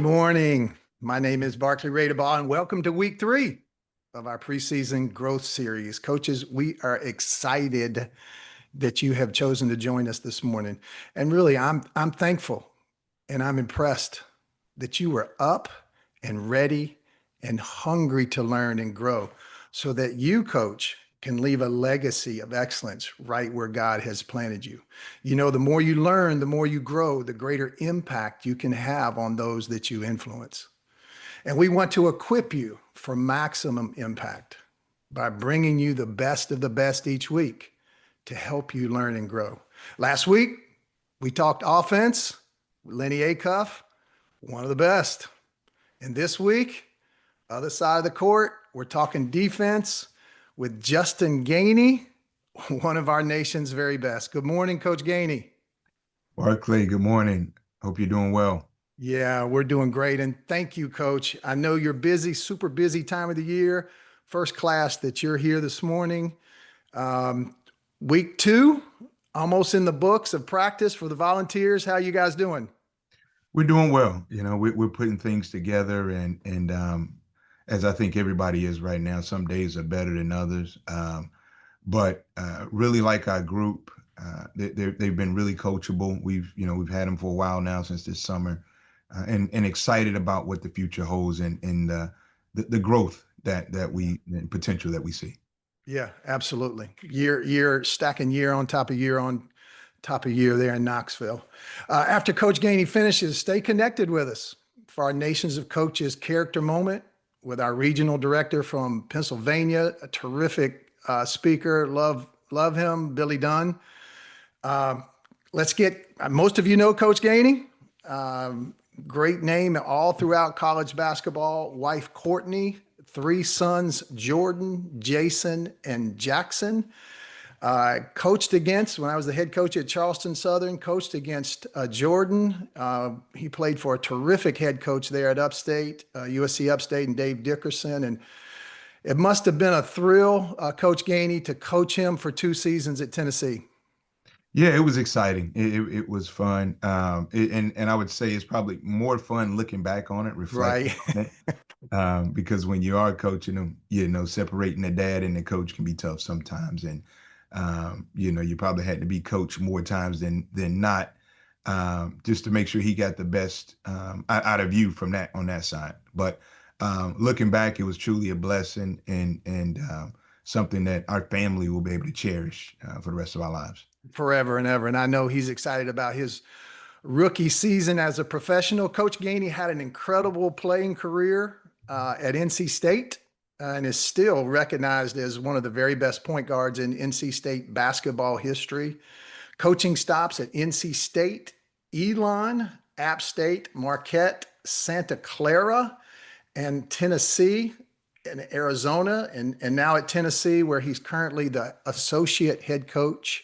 morning. My name is Barclay Radebaugh, and welcome to week 3 of our preseason growth series. Coaches, we are excited that you have chosen to join us this morning. And really, I'm thankful and I'm impressed that you were up and ready and hungry to learn and grow so that you, coach, can leave a legacy of excellence right where God has planted you. You know, the more you learn, the more you grow, the greater impact you can have on those that you influence. And we want to equip you for maximum impact by bringing you the best of the best each week to help you learn and grow. Last week, we talked offense with Lenny Acuff, one of the best. And this week, other side of the court, we're talking defense with Justin Gainey, one of our nation's very best. Good morning, Coach Gainey. Barclay, good morning. Hope you're doing well. Yeah, we're doing great. And thank you, Coach. I know you're busy, super busy time of the year. First class that you're here this morning. Week 2, almost in the books of practice for the volunteers. How you guys doing? We're doing well. You know, we're putting things together, and as I think everybody is right now, some days are better than others. But really like our group. They've been really coachable. We've had them for a while now, since this summer, and excited about what the future holds and the growth and potential that we see. Yeah, absolutely. Year stacking year on top of year on top of year there in Knoxville. After Coach Gainey finishes, stay connected with us for our Nations of Coaches character moment with our regional director from Pennsylvania, a terrific speaker. Love him, Billy Dunn. Let's get, most of you know Coach Gainey. Great name all throughout college basketball. Wife Courtney, 3 sons, Jordan, Jason, and Jackson. Coached against, when I was the head coach at Charleston Southern, coached against Jordan. He played for a terrific head coach there at Upstate, USC Upstate, and Dave Dickerson. And it must have been a thrill, Coach Gainey, to coach him for 2 seasons at Tennessee. Yeah, it was exciting. It was fun. And I would say it's probably more fun looking back on it, reflecting Right. on it. Because when you are coaching them, separating the dad and the coach can be tough sometimes. And, you probably had to be coached more times than not, just to make sure he got the best out of you on that side. But looking back, it was truly a blessing and something that our family will be able to cherish for the rest of our lives. Forever and ever. And I know he's excited about his rookie season as a professional. Coach Gainey had an incredible playing career at NC State and is still recognized as one of the very best point guards in NC State basketball history. Coaching stops at NC State, Elon, App State, Marquette, Santa Clara, and Tennessee, and Arizona, and now at Tennessee, where he's currently the associate head coach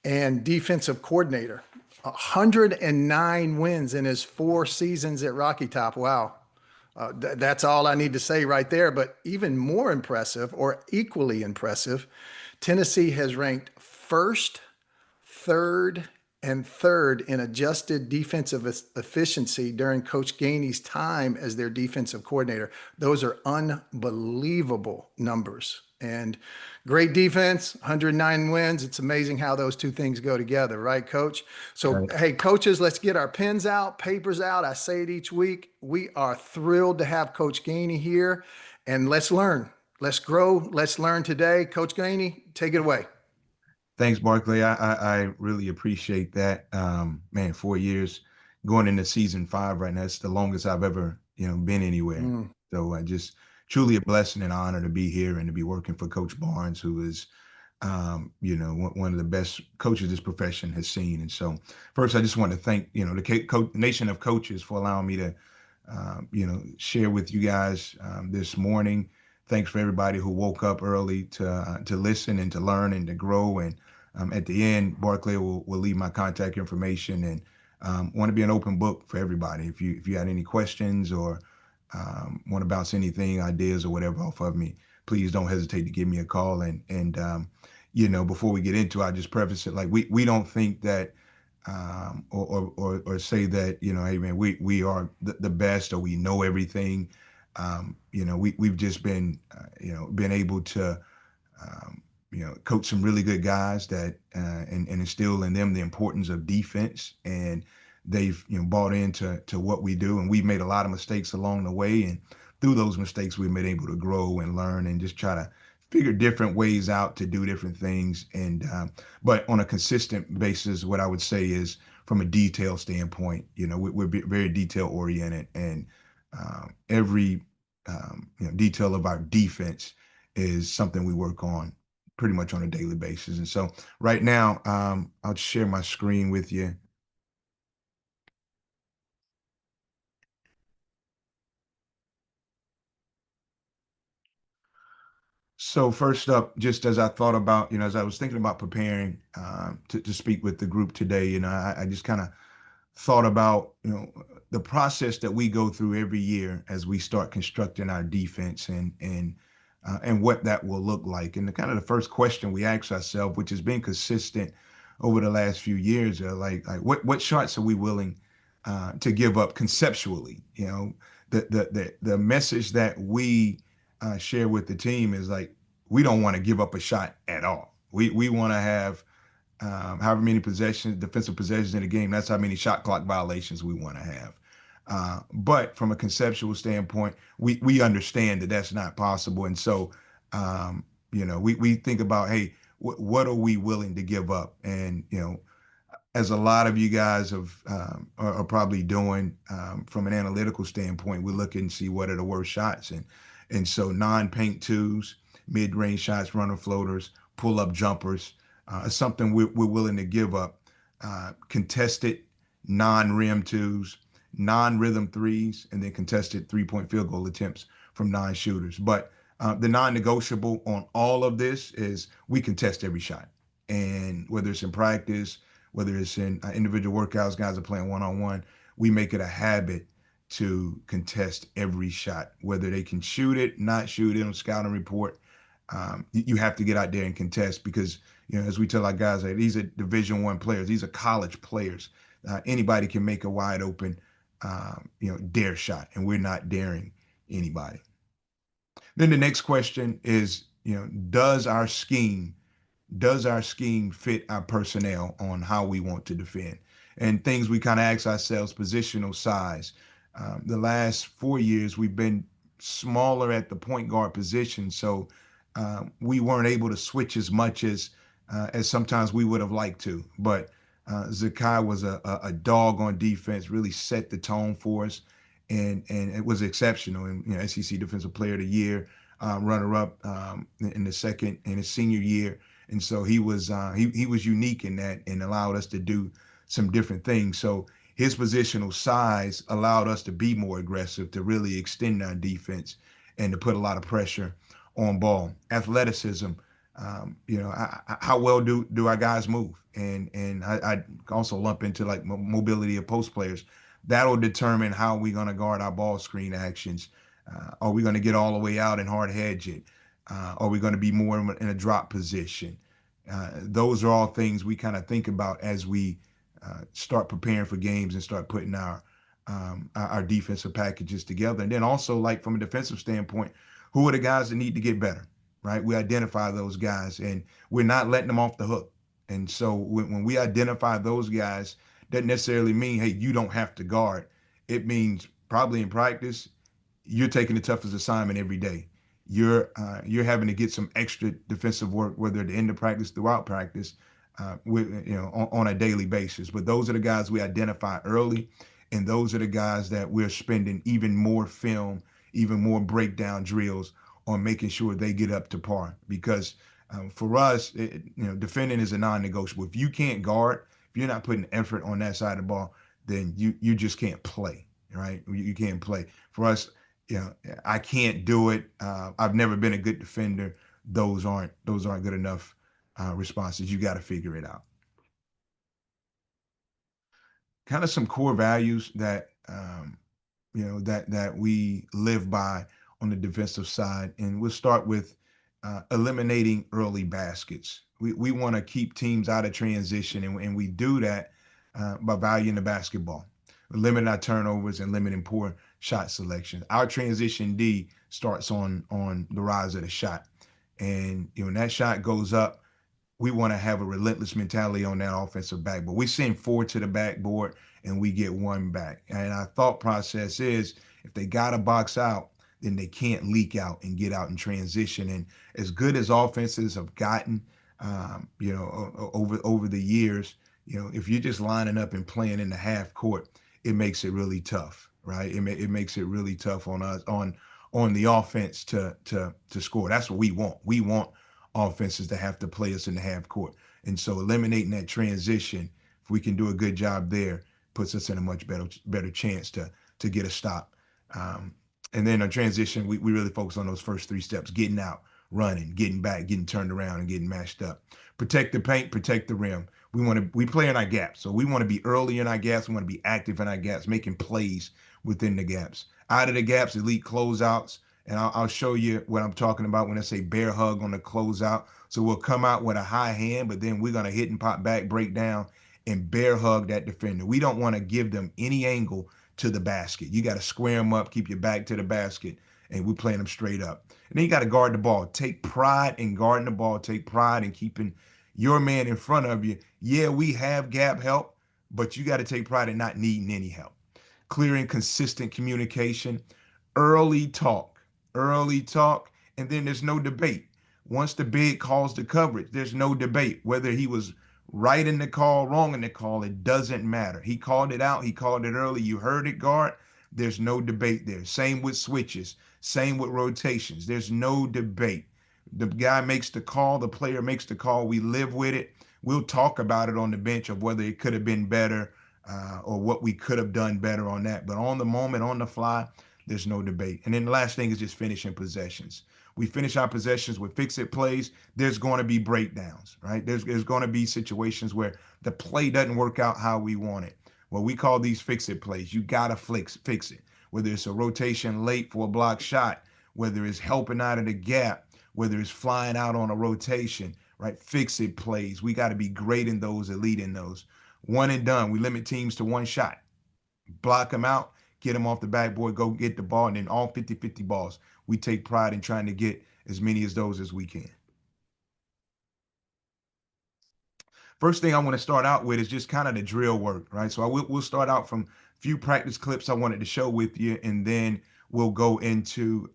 and defensive coordinator. 109 wins in his 4 seasons at Rocky Top. Wow. That's all I need to say right there. But even more impressive, or equally impressive, Tennessee has ranked 1st, 3rd, and 3rd in adjusted defensive efficiency during Coach Gainey's time as their defensive coordinator. Those are unbelievable numbers. And great defense, 109 wins. It's amazing how those 2 things go together, right, Coach? So, Right. Hey, coaches, let's get our pens out, papers out. I say it each week. We are thrilled to have Coach Gainey here, and let's learn. Let's grow. Let's learn today. Coach Gainey, take it away. Thanks, Barclay. I really appreciate that. Man, 4 years going into season 5 right now. It's the longest I've ever, been anywhere. So I just truly a blessing and honor to be here and to be working for Coach Barnes, who is, one of the best coaches this profession has seen. And so first, I just want to thank, the Nation of Coaches for allowing me to, share with you guys this morning. Thanks for everybody who woke up early to listen and to learn and to grow. And at the end, Barclay will leave my contact information, and want to be an open book for everybody. If you got any questions or want to bounce anything, ideas or whatever off of me, please don't hesitate to give me a call. And before we get into it, I just preface it like we don't think that or say that, hey man, we are the best, or we know everything. We've just been been able to coach some really good guys that and instill in them the importance of defense, and they've bought into what we do, and we've made a lot of mistakes along the way, and through those mistakes we've been able to grow and learn and just try to figure different ways out to do different things. And but on a consistent basis, what I would say is, from a detail standpoint, we're very detail oriented, and every detail of our defense is something we work on pretty much on a daily basis. And so right now, I'll share my screen with you. So first up, just as I thought about, as I was thinking about preparing to speak with the group today, I just kind of thought about, the process that we go through every year as we start constructing our defense, and what that will look like. And the kind of the first question we ask ourselves, which has been consistent over the last few years, are like what shots are we willing to give up conceptually? The message that we share with the team is like, we don't want to give up a shot at all. We want to have however many defensive possessions in a game. That's how many shot clock violations we want to have. But from a conceptual standpoint, we understand that that's not possible, and so we think about, hey, what are we willing to give up? And as a lot of you guys are probably doing, from an analytical standpoint, we look and see what are the worst shots, and so non-paint twos, mid-range shots, runner floaters, pull-up jumpers, is something we're willing to give up. Contested non-rim twos, non-rhythm threes, and then contested three-point field goal attempts from non-shooters. But the non-negotiable on all of this is we contest every shot. And whether it's in practice, whether it's in individual workouts, guys are playing one-on-one, we make it a habit to contest every shot, whether they can shoot it, not shoot it on scouting report. You have to get out there and contest, because as we tell our guys, like, these are Division I players, these are college players. Anybody can make a wide open dare shot, and we're not daring anybody. Then the next question is, does our scheme fit our personnel on how we want to defend? And things we kind of ask ourselves: positional size. The last 4 years, we've been smaller at the point guard position, so we weren't able to switch as much as sometimes we would have liked to. But Zakai was a dog on defense, really set the tone for us, and it was exceptional. And SEC Defensive Player of the Year, runner-up in his senior year. And so he was unique in that, and allowed us to do some different things. So his positional size allowed us to be more aggressive, to really extend our defense, and to put a lot of pressure on ball. Athleticism, how well do our guys move? And I also lump into like mobility of post players. That'll determine how we're going to guard our ball screen actions. Are we going to get all the way out and hard hedge it? Are we going to be more in a drop position? Those are all things we kind of think about as we start preparing for games and start putting our defensive packages together. And then also, like, from a defensive standpoint, who are the guys that need to get better, right? We identify those guys, and we're not letting them off the hook. And so when we identify those guys, doesn't necessarily mean, hey, you don't have to guard. It means probably in practice, you're taking the toughest assignment every day. You're having to get some extra defensive work, whether at the end of practice, throughout practice, on a daily basis. But those are the guys we identify early, and those are the guys that we're spending even more film, even more breakdown drills on, making sure they get up to par. Because for us, defending is a non-negotiable. If you can't guard, if you're not putting effort on that side of the ball, then you just can't play, right? You can't play. For us, I can't do it. I've never been a good defender. Those aren't good enough responses. You got to figure it out. Kind of some core values that that we live by on the defensive side, and we'll start with eliminating early baskets. We want to keep teams out of transition, and we do that by valuing the basketball, limiting our turnovers and limiting poor shot selection. Our transition D starts on the rise of the shot. And when that shot goes up, we want to have a relentless mentality on that offensive backboard. We send 4 to the backboard and we get 1 back. And our thought process is if they got to box out, then they can't leak out and get out in transition. And as good as offenses have gotten, over the years, if you're just lining up and playing in the half court, it makes it really tough, right? It makes it really tough on us on the offense to score. That's what we want. We want offenses to have to play us in the half court. And so eliminating that transition, if we can do a good job there, puts us in a much better chance to get a stop. And then on transition, we really focus on those first 3 steps: getting out, running, getting back, getting turned around, and getting matched up. Protect the paint, protect the rim. We play in our gaps. So we want to be early in our gaps. We want to be active in our gaps, making plays within the gaps. Out of the gaps, elite closeouts. And I'll show you what I'm talking about when I say bear hug on the closeout. So we'll come out with a high hand, but then we're going to hit and pop back, break down, and bear hug that defender. We don't want to give them any angle to the basket. You got to square them up, keep your back to the basket, and we're playing them straight up. And then you got to guard the ball. Take pride in guarding the ball. Take pride in keeping your man in front of you. Yeah, we have gap help, but you got to take pride in not needing any help. Clear and consistent communication, early talk, and then there's no debate. Once the big calls the coverage, there's no debate. Whether he was right in the call, wrong in the call, it doesn't matter. He called it out. He called it early. You heard it, guard. There's no debate there. Same with switches. Same with rotations. There's no debate. The guy makes the call. The player makes the call. We live with it. We'll talk about it on the bench of whether it could have been better or what we could have done better on that. But on the moment, on the fly, there's no debate. And then the last thing is just finishing possessions. We finish our possessions with fix-it plays. There's going to be breakdowns, right? There's going to be situations where the play doesn't work out how we want it. Well, we call these fix-it plays. You got to fix it. Whether it's a rotation late for a block shot, whether it's helping out of the gap, whether it's flying out on a rotation, right? Fix-it plays. We got to be great in those, elite in those. One and done. We limit teams to 1 shot. Block them out, get them off the backboard, go get the ball, and then all 50-50 balls. We take pride in trying to get as many of those as we can. First thing I want to start out with is just kind of the drill work, right? So we'll start out from a few practice clips I wanted to show with you, and then we'll go into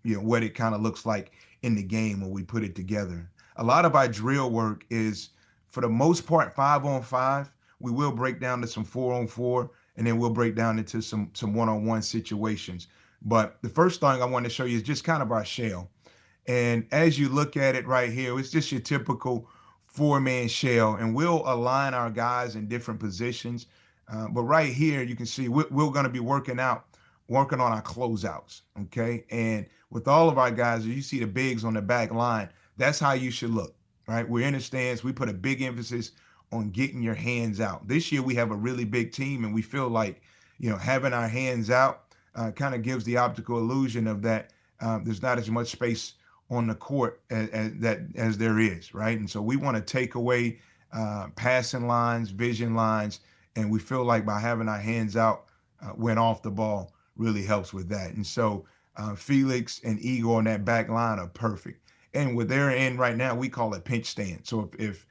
what it kind of looks like in the game when we put it together. A lot of our drill work is, for the most part, 5-on-5. We will break down to some 4-on-4, and then we'll break down into some one-on-one situations. But the first thing I want to show you is just kind of our shell. And as you look at it right here, it's just your typical 4-man shell, and we'll align our guys in different positions. But right here, you can see we're going to be working on our closeouts, okay? And with all of our guys, you see the bigs on the back line, that's how you should look, right? We're in the stands. We put a big emphasis on getting your hands out. This year, we have a really big team, and we feel like, having our hands out kind of gives the optical illusion of that there's not as much space on the court as there is, right? And so we want to take away passing lines, vision lines, and we feel like by having our hands out when off the ball really helps with that. And so Felix and Igor on that back line are perfect. And what they're in right now, we call it pinch stand. So if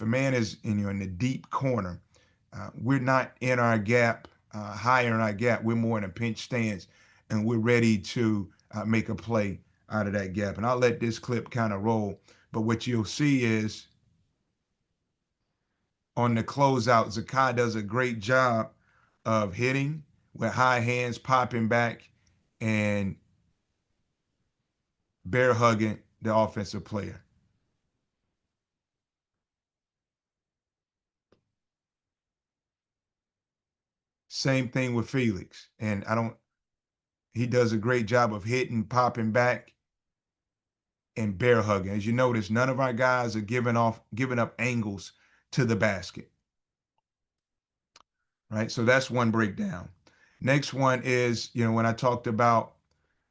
a man is in the deep corner, we're not in our gap, higher in our gap. We're more in a pinch stance, and we're ready to make a play out of that gap. And I'll let this clip kind of roll. But what you'll see is on the closeout, Zakai does a great job of hitting with high hands, popping back, and bear hugging the offensive player. Same thing with Felix. And he does a great job of hitting, popping back, and bear hugging. As you notice, none of our guys are giving up angles to the basket. Right? So that's one breakdown. Next one is, when I talked about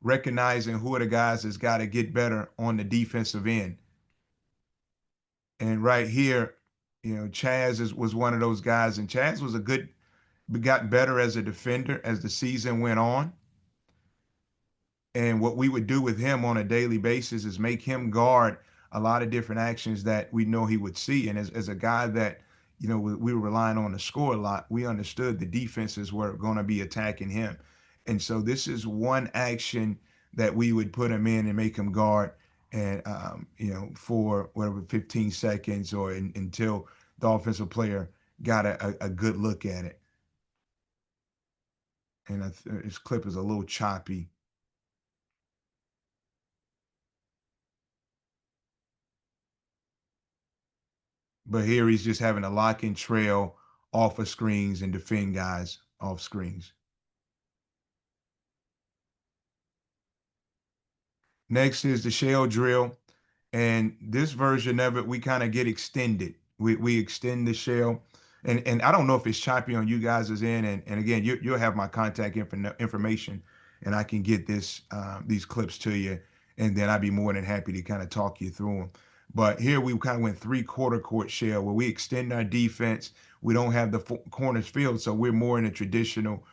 recognizing who are the guys that's got to get better on the defensive end. And right here, Chaz was one of those guys, and Chaz was got better as a defender as the season went on. And what we would do with him on a daily basis is make him guard a lot of different actions that we know he would see. And as a guy that, we were relying on to score a lot, we understood the defenses were going to be attacking him. And so this is one action that we would put him in and make him guard and, for whatever, 15 seconds or until the offensive player got a good look at it. And his clip is a little choppy. But here he's just having a lock and trail off of screens and defend guys off screens. Next is the shell drill. And this version of it, we kind of get extended. We extend the shell. And I don't know if it's choppy on you guys' end. And again, you'll have my contact information and I can get these clips to you. And then I'd be more than happy to kind of talk you through them. But here we kind of went 3/4 court shell where we extend our defense. We don't have the corners filled, so we're more in a traditional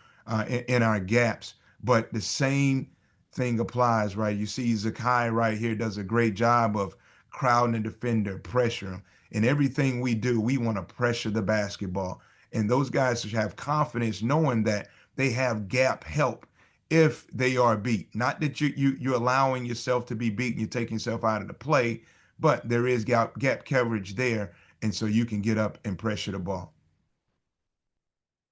in our gaps. But the same thing applies, right? You see Zakai right here does a great job of crowding the defender, pressure him. And everything we do, we want to pressure the basketball. And those guys should have confidence knowing that they have gap help if they are beat. Not that you're allowing yourself to be beaten, you're taking yourself out of the play, but there is gap coverage there. And so you can get up and pressure the ball.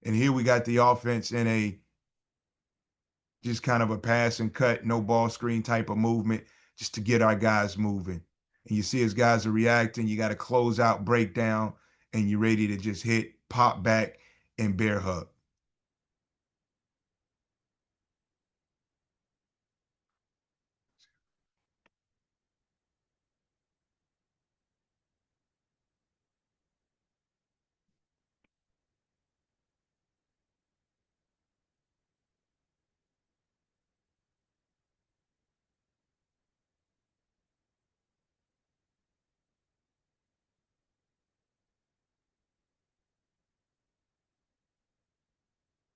And here we got the offense in a just kind of a pass and cut, no ball screen type of movement, just to get our guys moving. And you see as guys are reacting, you got a close out breakdown, and you're ready to just hit, pop back, and bear hug.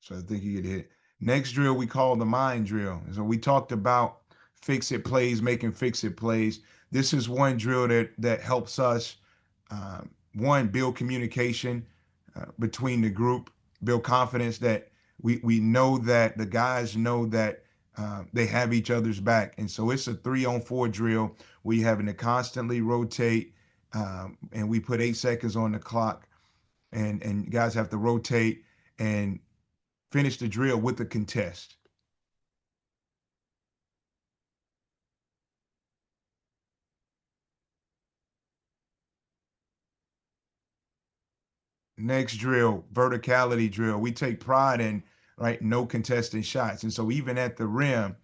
So I think you get hit. Next drill we call the mind drill. So we talked about fix it plays, making fix it plays. This is one drill that helps us one build communication between the group, build confidence that we know that the guys know that they have each other's back, and so it's a 3-on-4 drill. We having to constantly rotate, and we put 8 seconds on the clock, and guys have to rotate and finish the drill with the contest. Next drill, verticality drill. We take pride in, right, no contesting shots. And so even at the rim,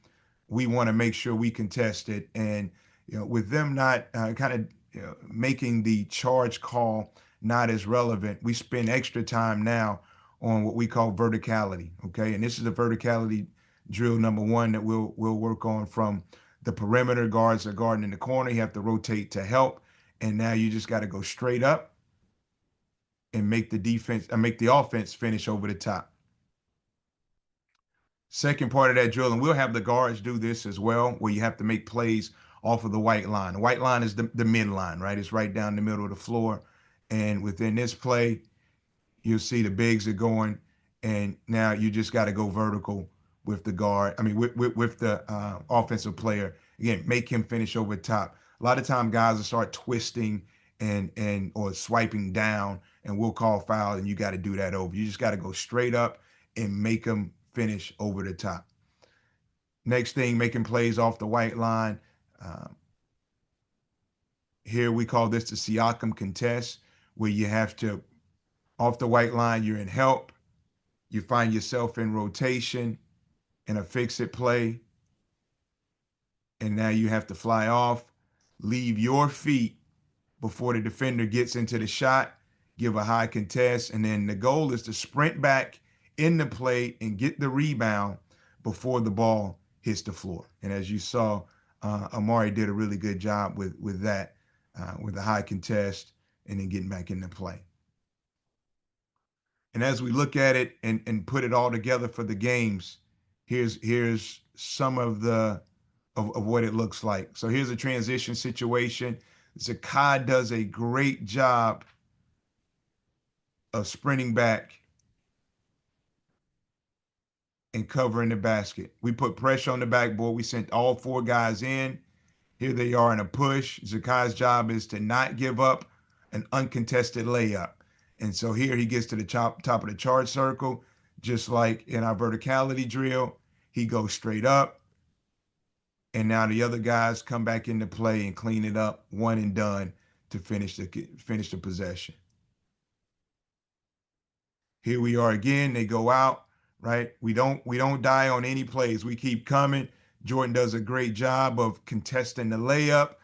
we want to make sure we contest it. And, with them not kind of making the charge call not as relevant, we spend extra time now on what we call verticality. Okay. And this is the verticality drill number one that we'll work on from the perimeter. Guards are guarding in the corner. You have to rotate to help. And now you just got to go straight up and make the offense finish over the top. Second part of that drill, and we'll have the guards do this as well, where you have to make plays off of the white line. The white line is the midline, right? It's right down the middle of the floor. And within this play, you'll see the bigs are going, and now you just got to go vertical with the guard. I mean, with the offensive player. Again, make him finish over top. A lot of time, guys will start twisting and or swiping down, and we'll call foul, and you got to do that over. You just got to go straight up and make them finish over the top. Next thing, making plays off the white line. Here we call this the Siakam contest, where you have to, off the white line, you're in help. You find yourself in rotation in a fix-it play, and now you have to fly off, leave your feet before the defender gets into the shot, give a high contest, and then the goal is to sprint back in the play and get the rebound before the ball hits the floor. And as you saw, Amari did a really good job with that, with the high contest and then getting back in the play. And as we look at it and put it all together for the games, here's some of what it looks like. So here's a transition situation. Zakai does a great job of sprinting back and covering the basket. We put pressure on the backboard. We sent all 4 guys in. Here they are in a push. Zakai's job is to not give up an uncontested layup. And so here he gets to the top of the charge circle, just like in our verticality drill. He goes straight up. And now the other guys come back into play and clean it up, one and done, to finish the possession. Here we are again. They go out, right? We don't die on any plays. We keep coming. Jordan does a great job of contesting the layup,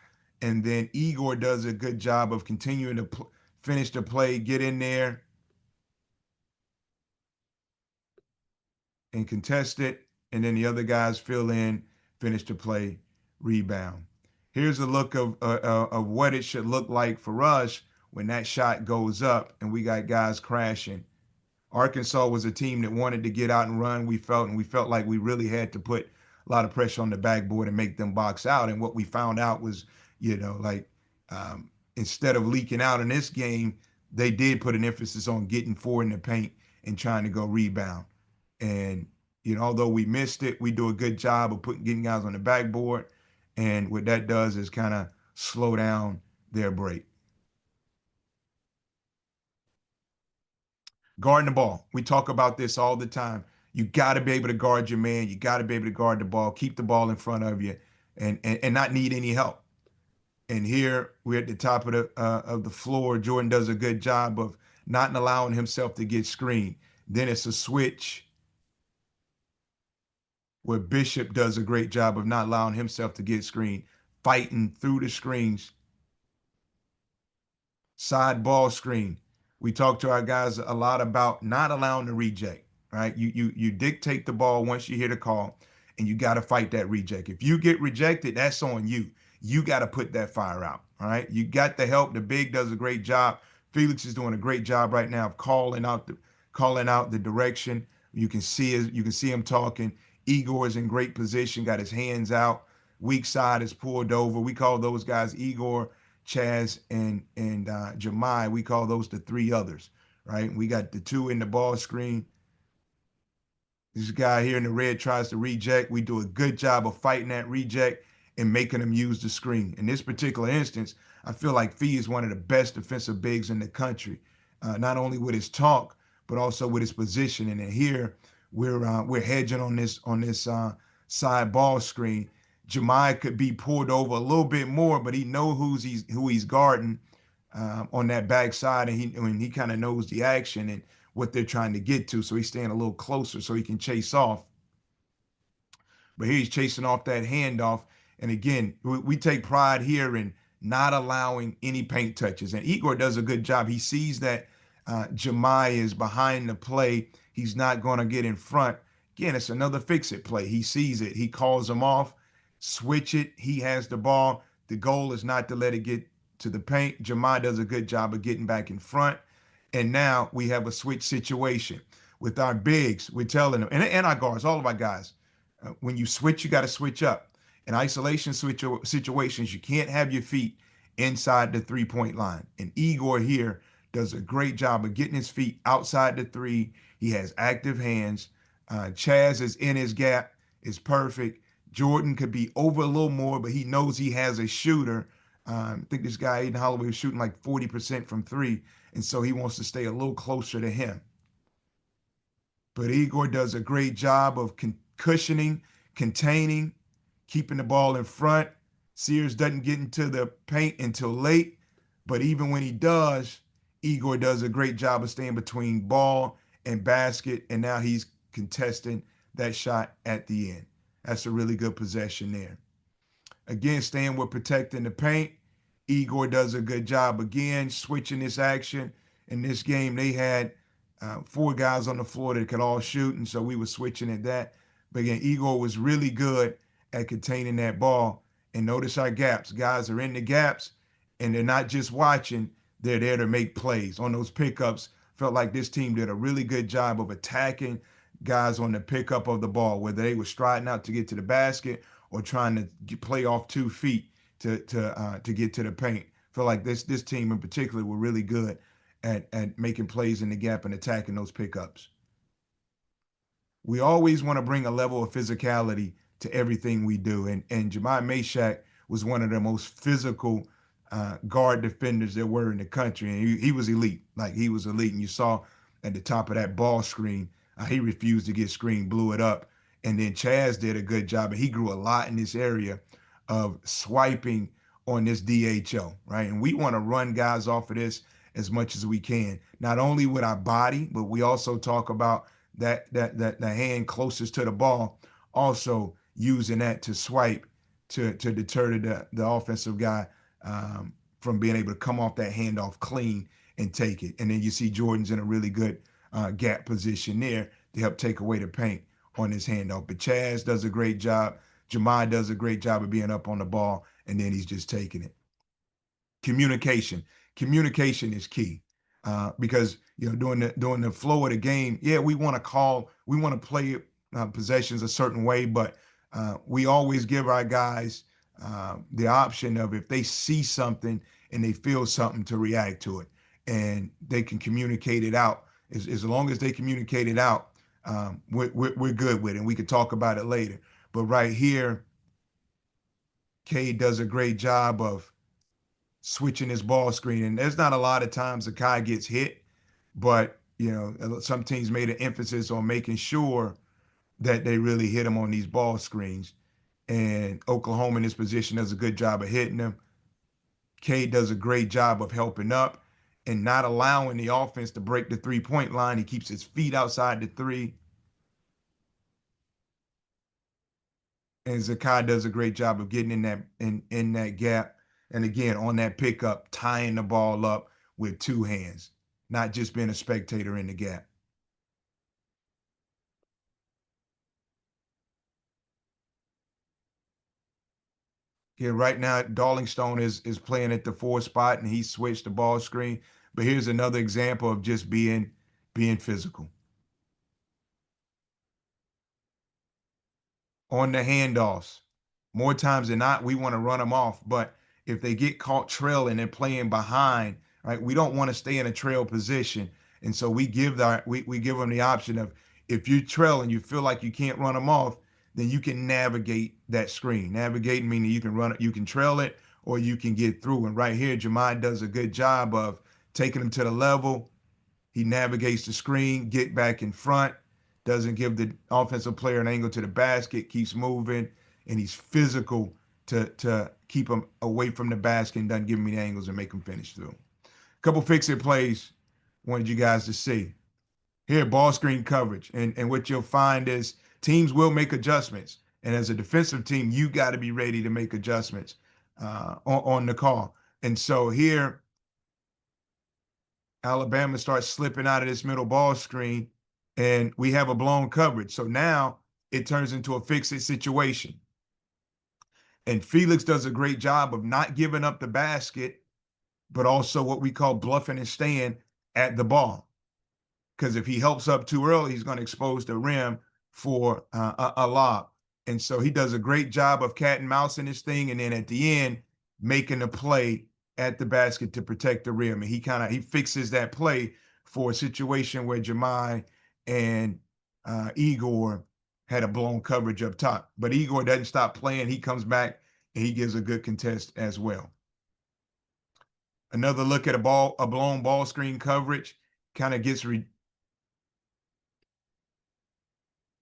and then Igor does a good job of continuing to finish the play, get in there and contest it, and then the other guys fill in, finish the play, rebound. Here's a look of what it should look like for us when that shot goes up and we got guys crashing. Arkansas was a team that wanted to get out and run. We felt like we really had to put a lot of pressure on the backboard and make them box out. And what we found out was, instead of leaking out in this game, they did put an emphasis on getting 4 in the paint and trying to go rebound. And although we missed it, we do a good job of getting guys on the backboard. And what that does is kind of slow down their break. Guarding the ball. We talk about this all the time. You got to be able to guard your man. You got to be able to guard the ball, keep the ball in front of you, and not need any help. And here we're at the top of the floor. Jordan does a good job of not allowing himself to get screened. Then it's a switch where Bishop does a great job of not allowing himself to get screened, fighting through the screens. Side ball screen. We talk to our guys a lot about not allowing the reject, right? You dictate the ball once you hear the call, and you got to fight that reject. If you get rejected, that's on you. You got to put that fire out, all right? You got the help. The big does a great job. Felix is doing a great job right now of calling out the direction. You can see him talking. Igor is in great position, got his hands out. Weak side is pulled over. We call those guys Igor, Chaz, and Jemai. We call those the 3 others, right? We got the 2 in the ball screen. This guy here in the red tries to reject. We do a good job of fighting that reject and making them use the screen. In this particular instance, I feel like Fee is one of the best defensive bigs in the country, not only with his talk, but also with his positioning. And here we're hedging on this side ball screen. Jemai could be pulled over a little bit more, but he knows who he's guarding on that backside, and he kind of knows the action and what they're trying to get to. So he's staying a little closer so he can chase off. But here he's chasing off that handoff. And again, we take pride here in not allowing any paint touches. And Igor does a good job. He sees that Jemai is behind the play. He's not going to get in front. Again, it's another fix-it play. He sees it. He calls him off. Switch it. He has the ball. The goal is not to let it get to the paint. Jemai does a good job of getting back in front. And now we have a switch situation with our bigs. We're telling them, and our guards, all of our guys, when you switch, you got to switch up. In isolation situations, you can't have your feet inside the 3-point line. And Igor here does a great job of getting his feet outside the 3. He has active hands. Chaz is in his gap, is perfect. Jordan could be over a little more, but he knows he has a shooter. I think this guy, Aiden Holloway, was shooting like 40% from 3, and so he wants to stay a little closer to him. But Igor does a great job of cushioning, containing, keeping the ball in front. Sears doesn't get into the paint until late, but even when he does, Igor does a great job of staying between ball and basket, and now he's contesting that shot at the end. That's a really good possession there. Again, staying with protecting the paint. Igor does a good job again, switching this action. In this game, they had 4 guys on the floor that could all shoot, and so we were switching at that. But again, Igor was really good at containing that ball. And notice our gaps. Guys are in the gaps, and they're not just watching. They're there to make plays. On those pickups, Felt like this team did a really good job of attacking guys on the pickup of the ball, whether they were striding out to get to the basket or trying to play off 2 feet to get to the paint. Feel like this team in particular were really good at making plays in the gap and attacking those pickups. We always want to bring a level of physicality to everything we do. And Jemai Mashack was one of the most physical guard defenders there were in the country. And he was elite. Like, he was elite. And you saw at the top of that ball screen, he refused to get screened, blew it up. And then Chaz did a good job. And he grew a lot in this area of swiping on this DHO, right? And we want to run guys off of this as much as we can, not only with our body, but we also talk about that the hand closest to the ball, also using that to swipe to deter the offensive guy from being able to come off that handoff clean and take it. And then you see Jordan's in a really good gap position there to help take away the paint on his handoff. But Chaz does a great job. Jemai does a great job of being up on the ball, and then he's just taking it. Communication is key, because during the flow of the game, yeah, we want to play possessions a certain way, but we always give our guys the option of, if they see something and they feel something, to react to it, and they can communicate it out. As long as they communicate it out, we're good with it, and we can talk about it later. But right here, Cade does a great job of switching his ball screen. And there's not a lot of times Zakai gets hit, but some teams made an emphasis on making sure that they really hit him on these ball screens. And Oklahoma in this position does a good job of hitting him. Cade does a great job of helping up and not allowing the offense to break the 3-point line. He keeps his feet outside the 3. And Zakai does a great job of getting in that gap. And again, on that pickup, tying the ball up with 2 hands, not just being a spectator in the gap. Yeah, right now, Darling Stone is playing at the 4 spot, and he switched the ball screen. But here's another example of just being physical. On the handoffs, more times than not, we want to run them off. But if they get caught trailing and playing behind, right, we don't want to stay in a trail position. And so we give them the option of, if you trail and you feel like you can't run them off, then you can navigate that screen. Navigate meaning you can trail it, or you can get through. And right here, Jemai does a good job of taking them to the level. He navigates the screen, get back in front, doesn't give the offensive player an angle to the basket, keeps moving, and he's physical to keep him away from the basket and doesn't give him the angles and make him finish through. A couple fix-it plays wanted you guys to see. Here, ball screen coverage. And what you'll find is teams will make adjustments. And as a defensive team, you got to be ready to make adjustments on the call. And so here, Alabama starts slipping out of this middle ball screen, and we have a blown coverage. So now it turns into a fix-it situation. And Felix does a great job of not giving up the basket, but also what we call bluffing and staying at the ball. Because if he helps up too early, he's going to expose the rim for a lob. And so he does a great job of cat and mouse in this thing. And then at the end, making a play at the basket to protect the rim. And he fixes that play for a situation where Jemai and Igor had a blown coverage up top. But Igor doesn't stop playing. He comes back and he gives a good contest as well. Another look at a blown ball screen coverage, kind of gets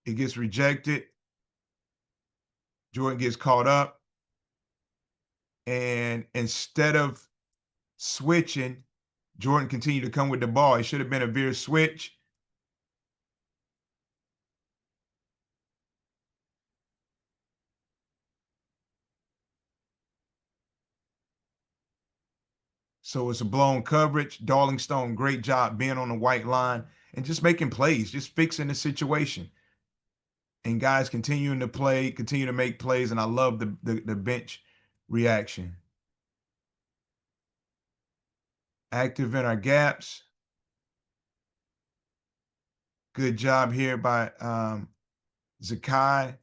it gets rejected. Jordan gets caught up. And instead of switching, Jordan continued to come with the ball. It should have been a veer switch. So it's a blown coverage. Darling Stone, great job being on the white line and just making plays, just fixing the situation. And guys continuing to play, continue to make plays, and I love the bench reaction. Active in our gaps. Good job here by Zakai.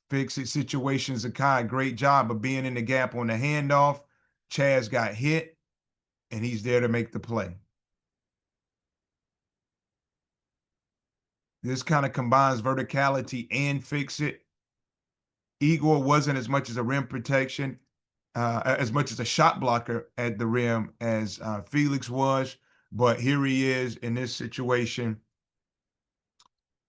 Fix it situation, Zakai. Great job of being in the gap on the handoff. Chaz got hit, and he's there to make the play. This kind of combines verticality and fix it. Igor wasn't as much as a rim protection, as much as a shot blocker at the rim as Felix was. But here he is in this situation,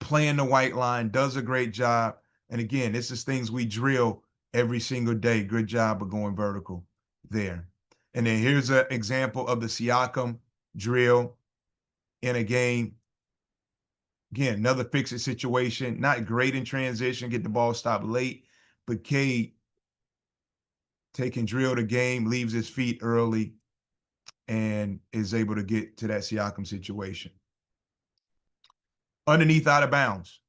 playing the white line, does a great job. And again, this is things we drill every single day. Good job of going vertical there. And then here's an example of the Siakam drill in a game. Again, another fix-it situation. Not great in transition, get the ball stopped late, but Cade taking drill the game, leaves his feet early, and is able to get to that Siakam situation. Underneath out of bounds.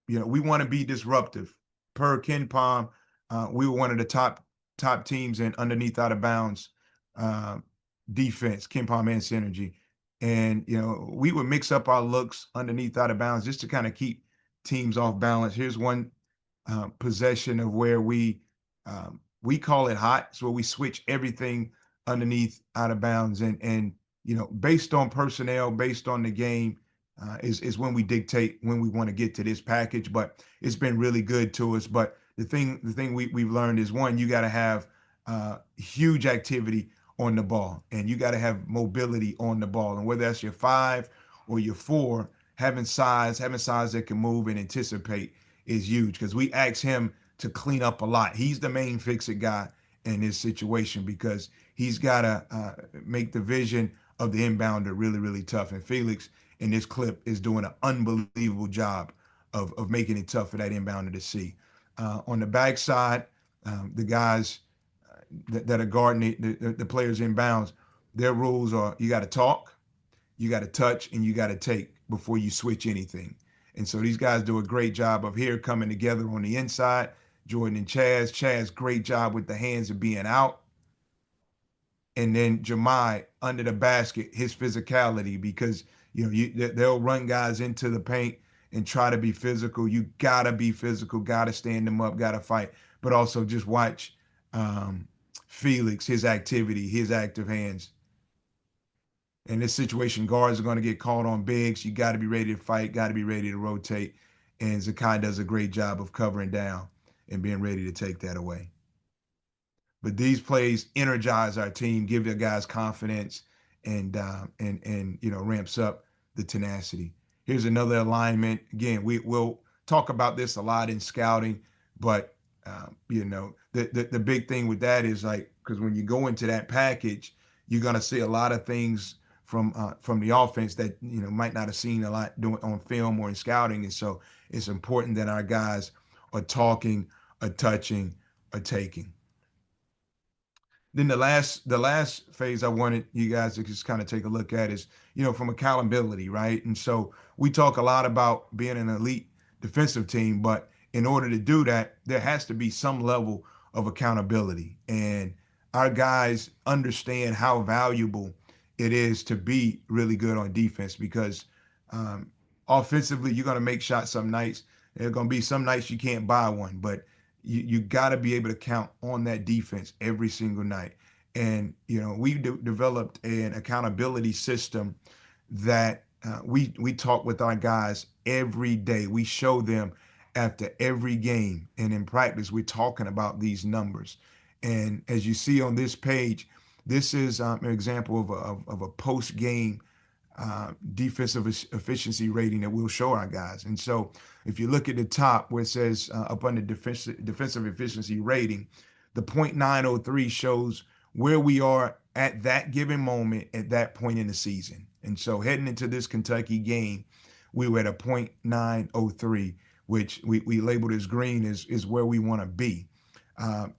We want to be disruptive. Per Ken Palm, we were one of the top teams in underneath out of bounds defense, Ken Palm and Synergy. And we would mix up our looks underneath out of bounds just to kind of keep teams off balance. Here's one possession of where we call it hot. It's where we switch everything underneath out of bounds, and based on personnel, based on the game, is when we dictate when we want to get to this package. But it's been really good to us. But the thing we've learned is, one, you got to have huge activity on the ball, and you got to have mobility on the ball. And whether that's your 5 or your 4, having size that can move and anticipate is huge, because we ask him to clean up a lot. He's the main fix-it guy in this situation, because he's got to make the vision of the inbounder really, really tough. And Felix in this clip is doing an unbelievable job of making it tough for that inbounder to see. On the backside, the guys that are guarding the players inbounds, their rules are: you got to talk, you got to touch, and you got to take before you switch anything. And so these guys do a great job of here coming together on the inside. Jordan and Chaz, great job with the hands of being out. And then Jemai under the basket, his physicality, because they'll run guys into the paint and try to be physical. You gotta be physical, gotta stand them up, gotta fight, but also just watch Felix, his activity, his active hands. In this situation, guards are going to get called on bigs. You got to be ready to fight, got to be ready to rotate. And Zakai does a great job of covering down and being ready to take that away. But these plays energize our team, give the guys confidence, and ramps up the tenacity. Here's another alignment. Again, we'll talk about this a lot in scouting, but the big thing with that is, like, because when you go into that package, you're going to see a lot of things from the offense that might not have seen a lot doing on film or in scouting. And so it's important that our guys are talking, are touching, are taking. Then the last phase I wanted you guys to just kind of take a look at is, from accountability, right? And so we talk a lot about being an elite defensive team, but in order to do that, there has to be some level of accountability. And our guys understand how valuable it is to be really good on defense, because offensively, you're going to make shots some nights. There are going to be some nights you can't buy one, but you got to be able to count on that defense every single night. And we developed an accountability system that we talk with our guys every day. We show them after every game, and in practice, we're talking about these numbers. And as you see on this page, this is an example of a post-game defensive efficiency rating that we'll show our guys. And so if you look at the top where it says up under defensive efficiency rating, the 0.903 shows where we are at that given moment at that point in the season. And so heading into this Kentucky game, we were at a 0.903, which we labeled as green, is where we want to be.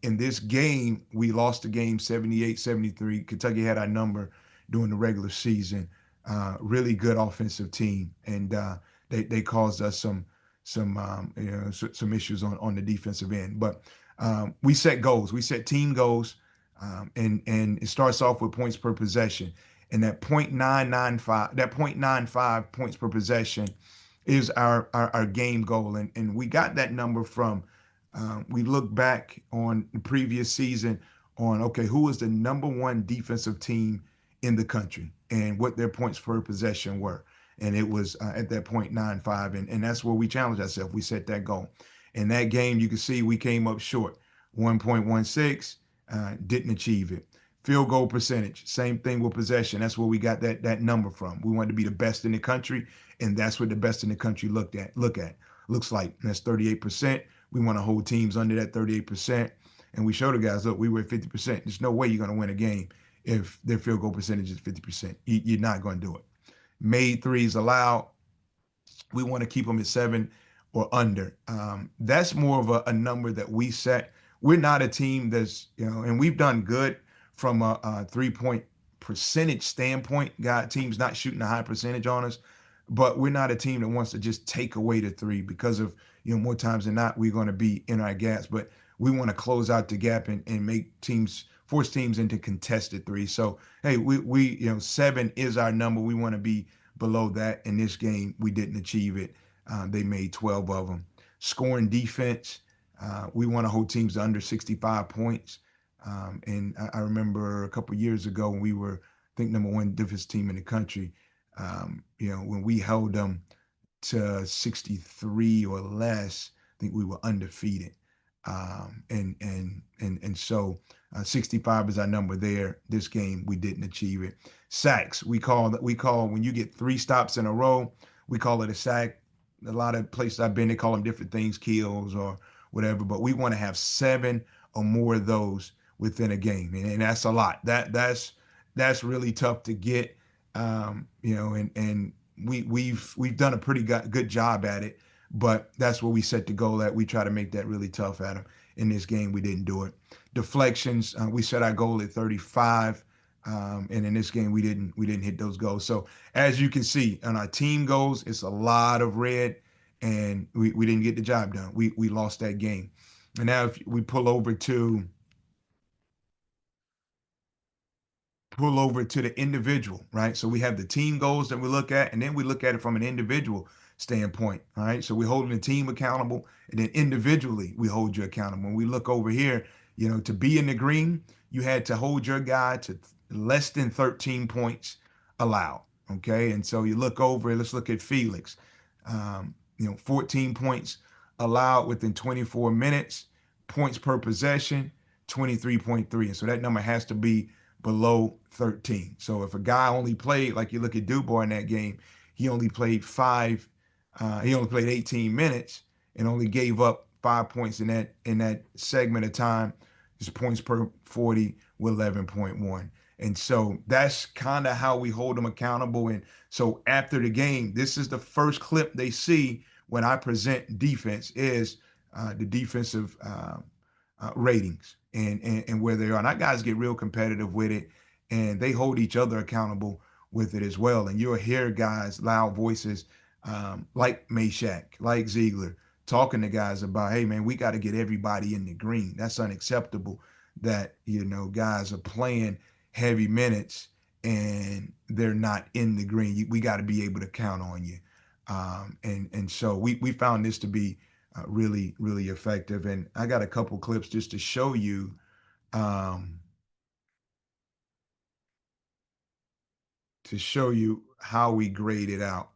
In this game, we lost the game 78-73. Kentucky had our number during the regular season. Really good offensive team, and they caused us some issues on the defensive end. But we set goals. We set team goals And it starts off with points per possession, and that 0.995 points per possession is our game goal, and we got that number from we look back on the previous season on okay, who was the number one defensive team in the country and what their points per possession were. And it was at that 0.95. And that's where we challenged ourselves. We set that goal. In that game, you can see we came up short 1.16, didn't achieve it. Field goal percentage, same thing with possession. That's where we got that number from. We wanted to be the best in the country, and that's what the best in the country looks like. That's 38%. We want to hold teams under that 38%. And we show the guys, look, we were at 50%. There's no way you're going to win a game if their field goal percentage is 50%. You're not going to do it. Made threes allowed. We want to keep them at 7 or under. That's more of a number that we set. We're not a team that's, and we've done good from a 3-point percentage standpoint. Teams not shooting a high percentage on us, but we're not a team that wants to just take away the three because of, more times than not, we're going to be in our gaps. But we want to close out the gap and force teams into contested three. So, hey, we 7 is our number. We want to be below that. In this game, we didn't achieve it. They made 12 of them. Scoring defense, we want to hold teams to under 65 points. And I remember a couple of years ago when we were, I think, number one defense team in the country, when we held them to 63 or less, I think we were undefeated. So 65 is our number there. This game we didn't achieve it. Sacks, we call when you get 3 stops in a row, we call it a sack. A lot of places I've been, they call them different things, kills or whatever. But we want to have 7 or more of those within a game, and that's a lot. That's really tough to get. And we've done a pretty good job at it. But that's where we set the goal at. We try to make that really tough at them. In this game, we didn't do it. Deflections, we set our goal at 35, and in this game, we didn't hit those goals. So as you can see, on our team goals, it's a lot of red, and we didn't get the job done. We lost that game. And now if we pull over to the individual, right? So we have the team goals that we look at, and then we look at it from an individual standpoint. All right. So we're holding the team accountable, and then individually we hold you accountable. When we look over here, to be in the green, you had to hold your guy to less than 13 points allowed. Okay. And so you look over, let's look at Felix. 14 points allowed within 24 minutes, points per possession, 23.3. And so that number has to be below 13. So if a guy only played, like you look at Dubois in that game, he only played 18 minutes and only gave up 5 points in that segment of time. His points per 40 were 11.1. And so that's kind of how we hold them accountable. And so after the game, this is the first clip they see when I present defense is the defensive ratings and where they are. And our guys get real competitive with it, and they hold each other accountable with it as well. And you'll hear guys, loud voices like Meshack, like Ziegler, talking to guys about, hey, man, we got to get everybody in the green. That's unacceptable that, guys are playing heavy minutes and they're not in the green. We got to be able to count on you. And so we found this to be really, really effective. And I got a couple clips just to show you how we grade it out.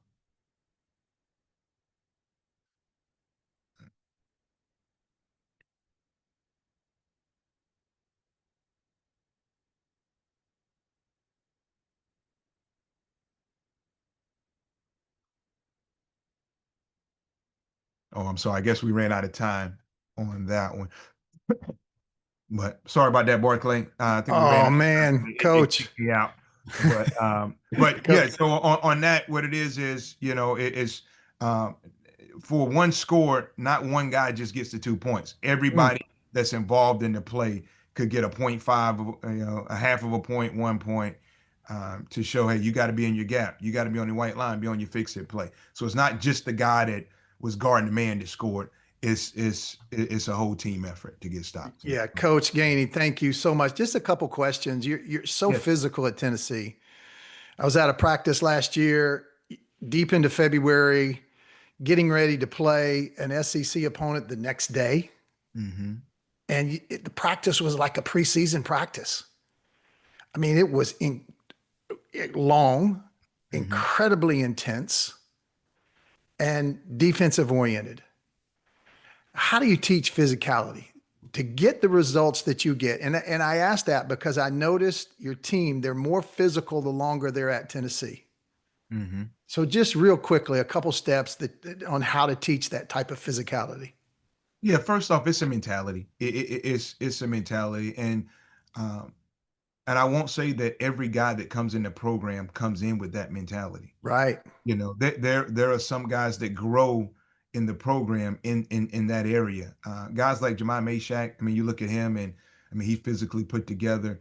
Oh, I'm sorry. I guess we ran out of time on that one. But sorry about that, Barclay. I think we ran Oh out of man, time. It coach. kicked me out. But yeah, so on that, what it is, it's for one score, not one guy just gets the 2 points. Everybody that's involved in the play could get a 0.5, a half of a point, 1 point, to show, hey, you got to be in your gap. You got to be on the white line, be on your fix it play. So it's not just the guy that was guarding the man that scored. it's a whole team effort to get stops. Yeah, Coach Gainey, thank you so much. Just a couple questions. You're so Yes. physical at Tennessee. I was out of practice last year, deep into February, getting ready to play an SEC opponent the next day, Mm-hmm. and the practice was like a preseason practice. I mean, it was long, Mm-hmm. incredibly intense, and defensive oriented. How do you teach physicality to get the results that you get? And I asked that because I noticed your team, they're more physical the longer they're at Tennessee. Mm-hmm. So just real quickly, a couple steps on how to teach that type of physicality. Yeah, first off, it's a mentality. It's a mentality, um, and I won't say that every guy that comes in the program comes in with that mentality. Right. You know, there are some guys that grow in the program in that area. Guys like Jemai Meshack. I mean, you look at him, and I mean, he physically put together,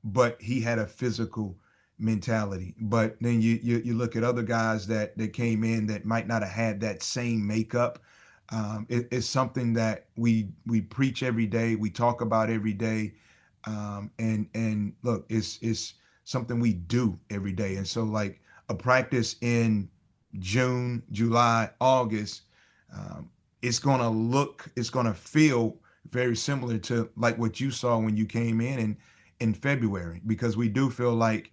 but he had a physical mentality. But then you look at other guys that came in that might not have had that same makeup. It's something that we preach every day, we talk about every day, and look, it's something we do every day. And so, like a practice in June, July, August, um, it's gonna feel very similar to like what you saw when you came in February, because we do feel like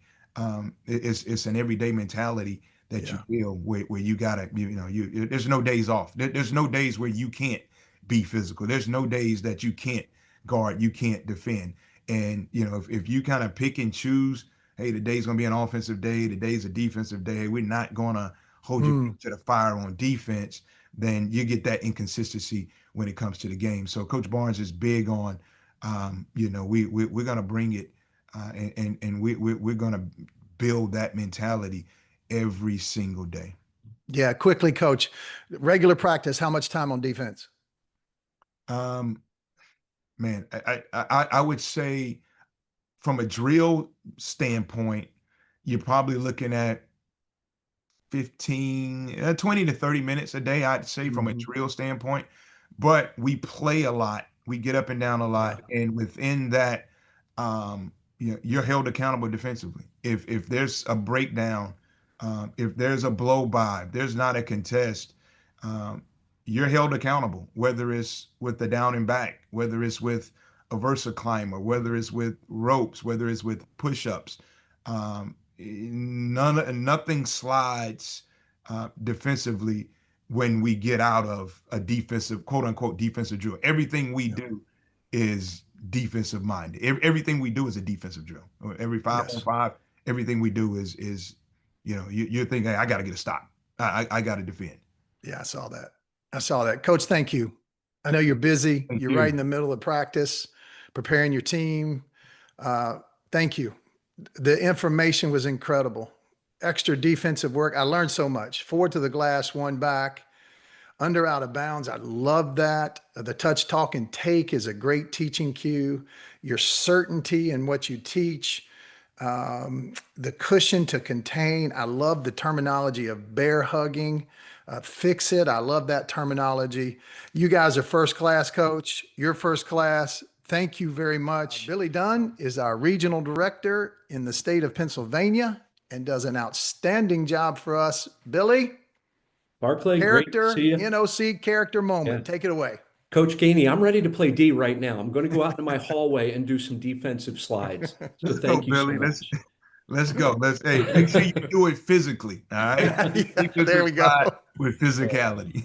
it's an everyday mentality that you Yeah. feel where you gotta there's no days off. There's no days where you can't be physical. There's no days that you can't guard, you can't defend. And if you kind of pick and choose, hey, today's going to be an offensive day, today's a defensive day, we're not going to hold your Mm, feet to the fire on defense, then you get that inconsistency when it comes to the game. So Coach Barnes is big on, we're going to bring it, we're going to build that mentality every single day. yeah. Quickly, coach, regular practice, how much time on defense? Um, Man, I would say from a drill standpoint, you're probably looking at 20 to 30 minutes a day, I'd say, from a Mhm. drill standpoint. But we play a lot, we get up and down a Yeah. lot, and within that, you're held accountable defensively. If there's a breakdown, if there's a blow by, if there's not a contest, um, you're held accountable, whether it's with the down and back, whether it's with a Versa climber, whether it's with ropes, whether it's with push-ups. Nothing slides defensively when we get out of a defensive, quote unquote, defensive drill. Everything we Yeah. do is defensive minded. Everything we do is a defensive drill. Every 5 on Yes. 5, everything we do is you're thinking, hey, I got to get a stop. I got to defend. Yeah. I saw that. I saw that. Coach, thank you. I know you're busy. Thank You're right you. in the middle of practice, preparing your team. Uh, thank you. The information was incredible. Extra defensive work. I learned so much. Forward to the glass, one back, under out of bounds. I love that. The touch, talk, and take is a great teaching cue. Your certainty in what you teach, the cushion to contain. I love the terminology of bear hugging. Fix it. I love that terminology. You guys are first class, coach. You're first class. Thank you very much. Billy Dunn is our regional director in the state of Pennsylvania and does an outstanding job for us. Billy, Barclay, great to see character, you. NOC character Yeah. moment. Take it away. Coach Gainey, I'm ready to play D right now. I'm going to go out into my hallway and do some defensive slides. So Let's go, thank you so Billy. Let's much. let's go. Let's hey, make sure you do it physically. All right. Yeah, there Defensive we go. side with physicality.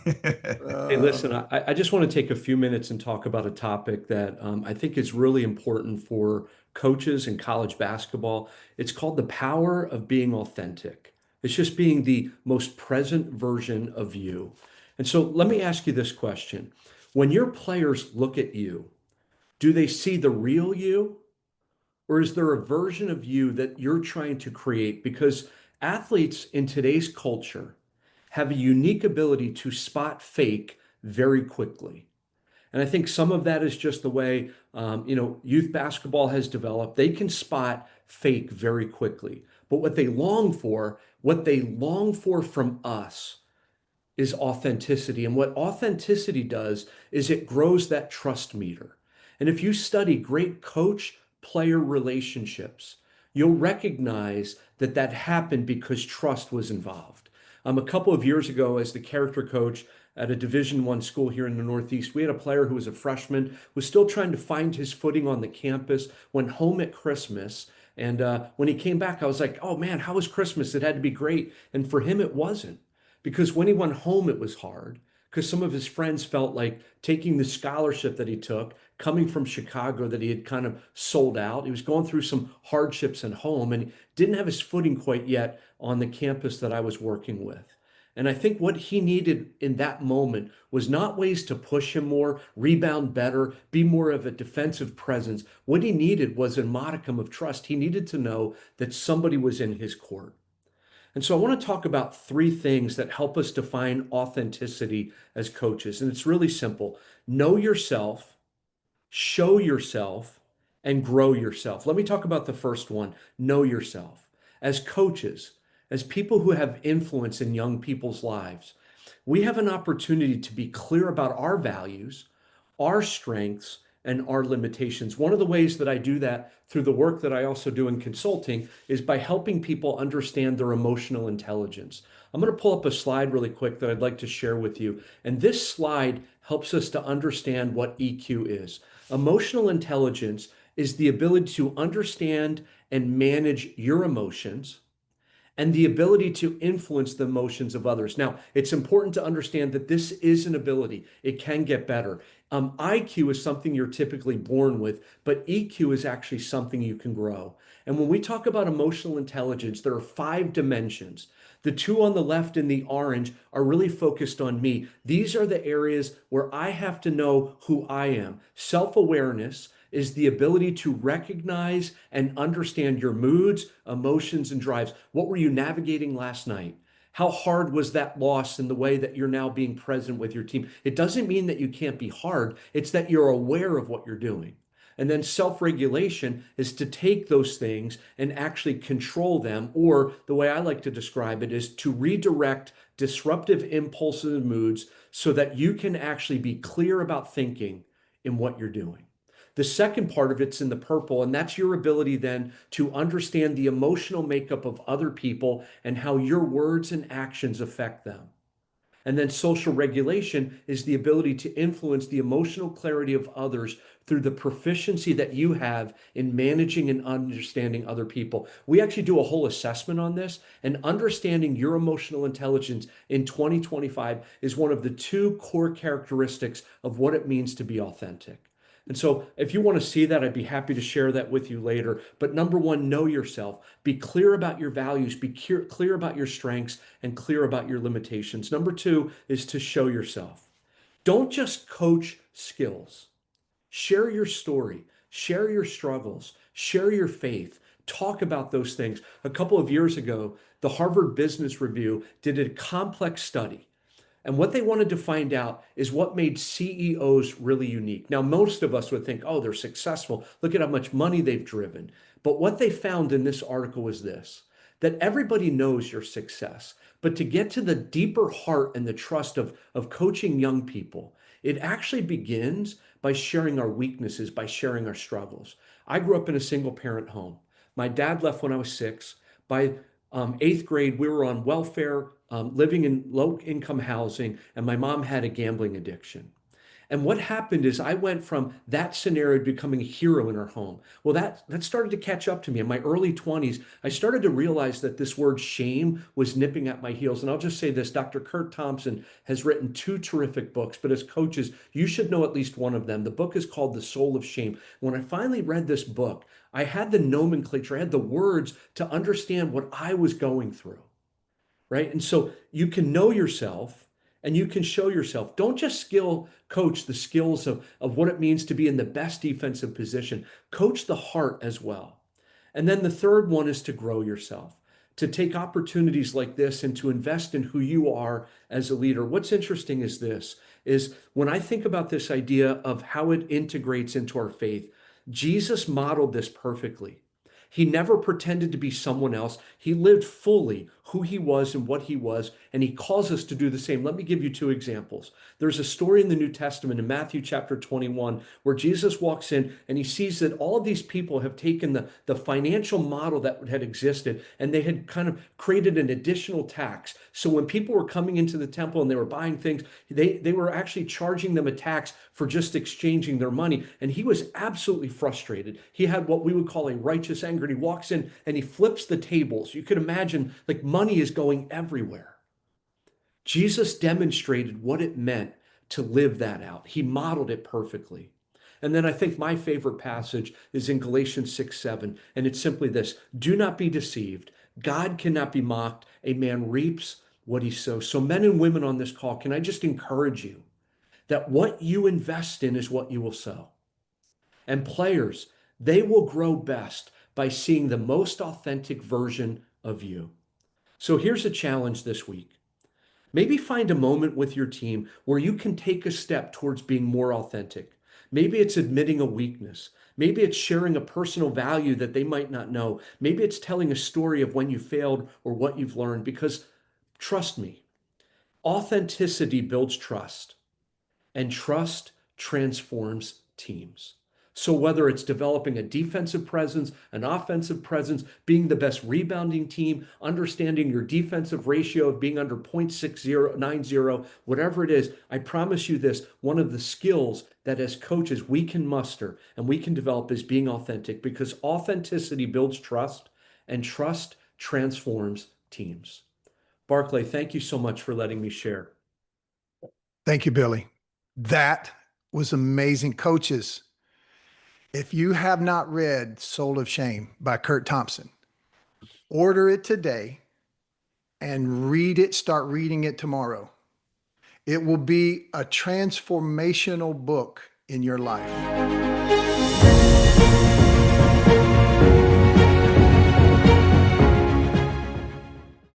Hey, listen, Uh, I just want to take a few minutes and talk about a topic that I think is really important for coaches in college basketball. It's called the power of being authentic. It's just being the most present version of you. And so let me ask you this question. When your players look at you, do they see the real you? Or is there a version of you that you're trying to create? Because athletes in today's culture have a unique ability to spot fake very quickly. And I think some of that is just the way, youth basketball has developed. They can spot fake very quickly. But what they long for from us is authenticity. And what authenticity does is it grows that trust meter. And if you study great coach player relationships, you'll recognize that that happened because trust was involved. A couple of years ago, as the character coach at a Division I school here in the Northeast, we had a player who was a freshman, was still trying to find his footing on the campus, went home at Christmas. And when he came back, I was like, oh man, how was Christmas? It had to be great. And for him, it wasn't. Because when he went home, it was hard because some of his friends felt like taking the scholarship that he took, coming from Chicago, that he had kind of sold out. He was going through some hardships at home and didn't have his footing quite yet on the campus that I was working with. And I think what he needed in that moment was not ways to push him more, rebound better, be more of a defensive presence. What he needed was a modicum of trust. He needed to know that somebody was in his court. And so I want to talk about three things that help us define authenticity as coaches. And it's really simple. Know yourself, show yourself, and grow yourself. Let me talk about the first one. Know yourself. As coaches, as people who have influence in young people's lives, we have an opportunity to be clear about our values, our strengths, and our limitations. One of the ways that I do that through the work that I also do in consulting is by helping people understand their emotional intelligence. I'm going to pull up a slide really quick that I'd like to share with you. And this slide helps us to understand what EQ is. Emotional intelligence is the ability to understand and manage your emotions and the ability to influence the emotions of others. Now, it's important to understand that this is an ability. It can get better. IQ is something you're typically born with, but EQ is actually something you can grow. And when we talk about emotional intelligence, there are 5 dimensions. The 2 on the left in the orange are really focused on me. These are the areas where I have to know who I am. Self-awareness is the ability to recognize and understand your moods, emotions, and drives. What were you navigating last night? How hard was that loss in the way that you're now being present with your team? It doesn't mean that you can't be hard. It's that you're aware of what you're doing. And then self-regulation is to take those things and actually control them, or the way I like to describe it is to redirect disruptive impulses and moods so that you can actually be clear about thinking in what you're doing. The second part of it's in the purple, and that's your ability then to understand the emotional makeup of other people and how your words and actions affect them. And then social regulation is the ability to influence the emotional clarity of others through the proficiency that you have in managing and understanding other people. We actually do a whole assessment on this, and understanding your emotional intelligence in 2025 is one of the 2 core characteristics of what it means to be authentic. And so if you want to see that, I'd be happy to share that with you later. But number 1, know yourself. Be clear about your values, be clear about your strengths, and clear about your limitations. Number 2 is to show yourself. Don't just coach skills. Share your story, share your struggles, share your faith. Talk about those things. A couple of years ago, the Harvard Business Review did a complex study. And what they wanted to find out is what made CEOs really unique. Now, most of us would think, oh, they're successful. Look at how much money they've driven. But what they found in this article was this, that everybody knows your success. But to get to the deeper heart and the trust of coaching young people, it actually begins by sharing our weaknesses, by sharing our struggles. I grew up in a single parent home. My dad left when I was 6. By 8th grade, we were on welfare, living in low income housing, and my mom had a gambling addiction. And what happened is I went from that scenario to becoming a hero in our home. Well, that started to catch up to me. In my early 20s, I started to realize that this word shame was nipping at my heels. And I'll just say this, Dr. Kurt Thompson has written 2 terrific books, but as coaches, you should know at least one of them. The book is called The Soul of Shame. When I finally read this book, I had the nomenclature, I had the words to understand what I was going through, right? And so you can know yourself and you can show yourself. Don't just coach the skills of what it means to be in the best defensive position. Coach the heart as well. And then the third one is to grow yourself, to take opportunities like this and to invest in who you are as a leader. What's interesting is this, is when I think about this idea of how it integrates into our faith, Jesus modeled this perfectly. He never pretended to be someone else. He lived fully who he was and what he was, and he calls us to do the same. Let me give you two examples. There's a story in the New Testament in Matthew chapter 21 where Jesus walks in and he sees that all of these people have taken the financial model that had existed and they had kind of created an additional tax. So when people were coming into the temple and they were buying things, they were actually charging them a tax for just exchanging their money. And he was absolutely frustrated. He had what we would call a righteous anger. And he walks in and he flips the tables. You could imagine like money is going everywhere. Jesus demonstrated what it meant to live that out. He modeled it perfectly. And then I think my favorite passage is in Galatians 6:7. And it's simply this: do not be deceived. God cannot be mocked. A man reaps what he sows. So men and women on this call, can I just encourage you that what you invest in is what you will sow. And players, they will grow best by seeing the most authentic version of you. So here's a challenge this week. Maybe find a moment with your team where you can take a step towards being more authentic. Maybe it's admitting a weakness. Maybe it's sharing a personal value that they might not know. Maybe it's telling a story of when you failed or what you've learned, because trust me, authenticity builds trust. And trust transforms teams. So whether it's developing a defensive presence, an offensive presence, being the best rebounding team, understanding your defensive ratio of being under 0.6090, whatever it is, I promise you this: one of the skills that as coaches we can muster and we can develop is being authentic, because authenticity builds trust and trust transforms teams. Barclay, thank you so much for letting me share. Thank you, Billy. That was amazing. Coaches, if you have not read Soul of Shame by Kurt Thompson, order it today and read it. Start reading it tomorrow. It will be a transformational book in your life.